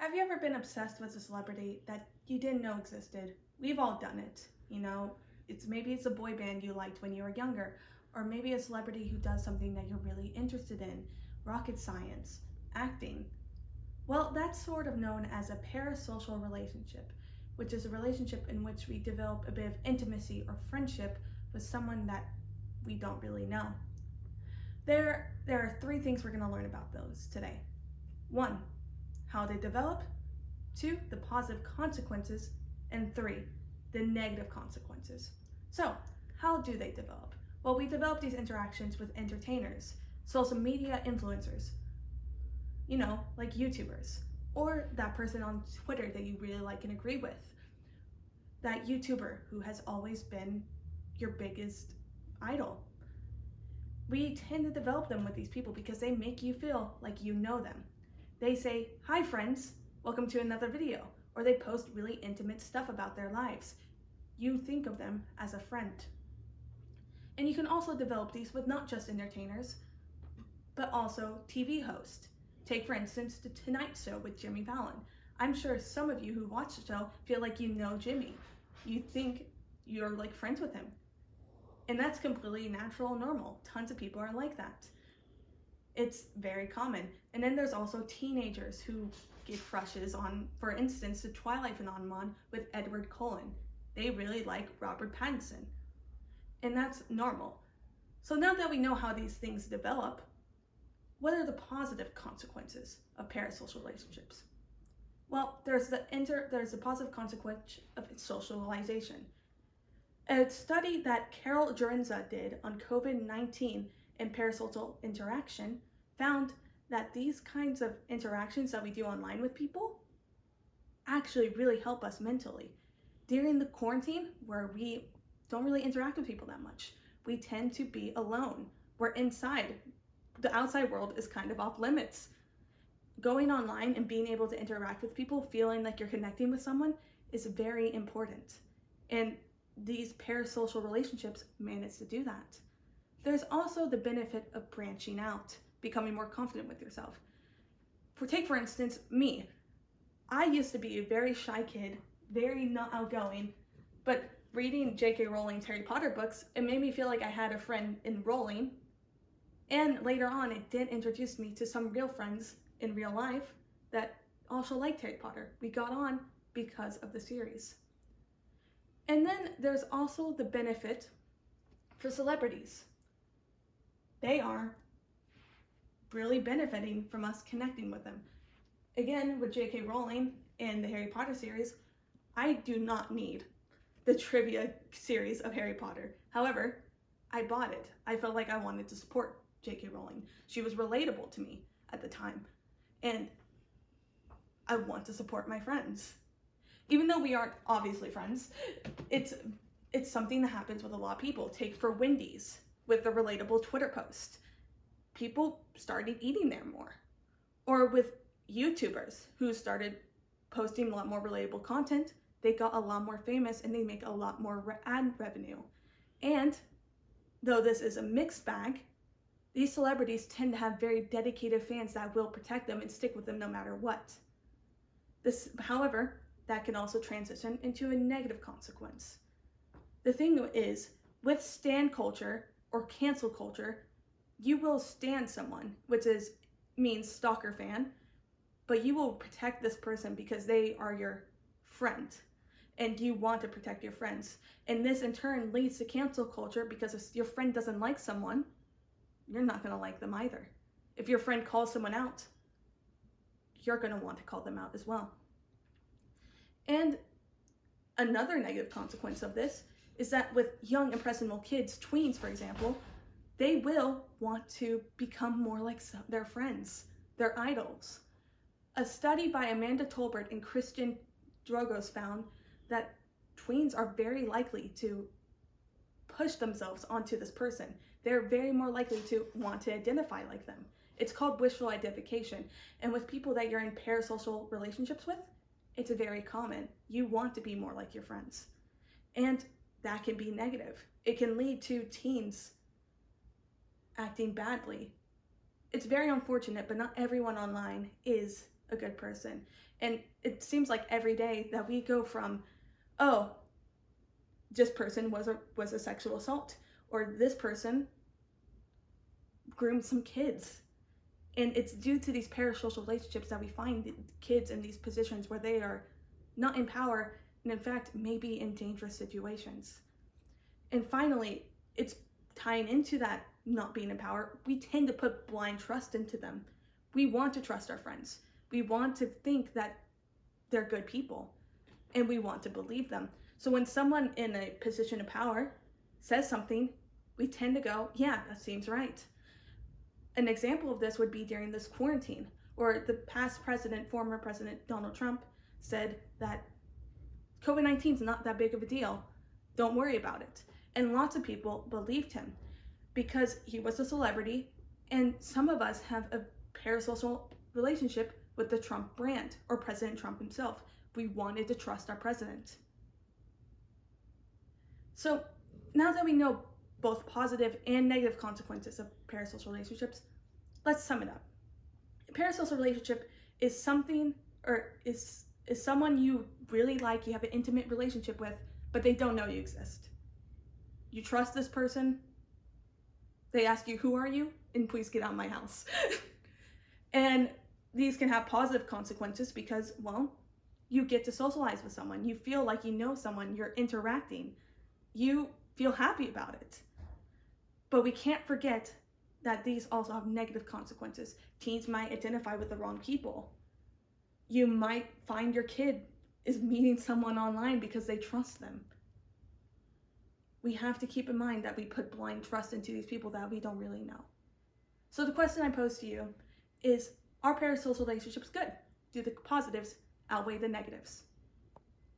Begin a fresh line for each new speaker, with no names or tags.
Have you ever been obsessed with a celebrity that you didn't know existed? We've all done it. Maybe it's a boy band you liked when you were younger, or maybe a celebrity who does something that you're really interested in, rocket science, acting. Well, that's sort of known as a parasocial relationship, which is a relationship in which we develop a bit of intimacy or friendship with someone that we don't really know. There are three things we're going to learn about those today. 1, how they develop. 2, the positive consequences. And 3, the negative consequences. So, how do they develop? Well, we develop these interactions with entertainers, social media influencers, like YouTubers, or that person on Twitter that you really like and agree with, that YouTuber who has always been your biggest idol. We tend to develop them with these people because they make you feel like you know them. They say, "Hi friends, welcome to another video," or they post really intimate stuff about their lives. You think of them as a friend. And you can also develop these with not just entertainers, but also TV hosts. Take, for instance, The Tonight Show with Jimmy Fallon. I'm sure some of you who watch the show feel like you know Jimmy. You think you're like friends with him. And that's completely natural and normal. Tons of people are like that. It's very common. And then there's also teenagers who get crushes on, for instance, the Twilight phenomenon with Edward Cullen. They really like Robert Pattinson. And that's normal. So now that we know how these things develop, what are the positive consequences of parasocial relationships? Well, there's the positive consequence of socialization. A study that Carol Jurenza did on COVID-19 and parasocial interaction found that these kinds of interactions that we do online with people actually really help us mentally. During the quarantine, where we don't really interact with people that much, we tend to be alone. We're inside. The outside world is kind of off limits. Going online and being able to interact with people, feeling like you're connecting with someone, is very important. And these parasocial relationships manage to do that. There's also the benefit of branching out, becoming more confident with yourself. Take for instance, me. I used to be a very shy kid, very not outgoing, but reading J.K. Rowling's Harry Potter books, it made me feel like I had a friend in Rowling. And later on, it did introduce me to some real friends in real life that also liked Harry Potter. We got on because of the series. And then there's also the benefit for celebrities. They are really benefiting from us connecting with them. Again, with J.K. Rowling and the Harry Potter series, I do not need the trivia series of Harry Potter. However, I bought it. I felt like I wanted to support J.K. Rowling. She was relatable to me at the time. And I want to support my friends. Even though we aren't obviously friends, it's something that happens with a lot of people. Take for Wendy's with the relatable Twitter post. People started eating there more. Or with YouTubers who started posting a lot more relatable content, they got a lot more famous and they make a lot more ad revenue. And though this is a mixed bag, these celebrities tend to have very dedicated fans that will protect them and stick with them no matter what. However, that can also transition into a negative consequence. The thing is, with stan culture or cancel culture, you will stan someone, which means stalker fan, but you will protect this person because they are your friend and you want to protect your friends. And this in turn leads to cancel culture because if your friend doesn't like someone, you're not going to like them either. If your friend calls someone out, you're going to want to call them out as well. And another negative consequence of this is that with young, impressionable kids, tweens, for example, they will want to become more like their friends, their idols. A study by Amanda Tolbert and Christian Drogos found that tweens are very likely to push themselves onto this person. They're very more likely to want to identify like them. It's called wishful identification. And with people that you're in parasocial relationships with, it's very common. You want to be more like your friends. And that can be negative. It can lead to teens acting badly. It's very unfortunate, but not everyone online is a good person. And it seems like every day that we go from, oh, this person was a sexual assault, or this person groomed some kids. And it's due to these parasocial relationships that we find kids in these positions where they are not in power, and in fact, maybe in dangerous situations. And finally, it's tying into that not being in power, we tend to put blind trust into them. We want to trust our friends. We want to think that they're good people, and we want to believe them. So when someone in a position of power says something, we tend to go, yeah, that seems right. An example of this would be during this quarantine, or the former president Donald Trump said that COVID-19 is not that big of a deal. Don't worry about it. And lots of people believed him because he was a celebrity, and some of us have a parasocial relationship with the Trump brand or President Trump himself. We wanted to trust our president. So now that we know both positive and negative consequences of parasocial relationships, let's sum it up. A parasocial relationship is something, or is someone you really like, you have an intimate relationship with, but they don't know you exist. You trust this person, they ask you, who are you? And please get out of my house. And these can have positive consequences because, well, you get to socialize with someone. You feel like you know someone, you're interacting. You feel happy about it. But we can't forget that these also have negative consequences. Teens might identify with the wrong people. You might find your kid is meeting someone online because they trust them. We have to keep in mind that we put blind trust into these people that we don't really know. So the question I pose to you is, are parasocial relationships good? Do the positives outweigh the negatives?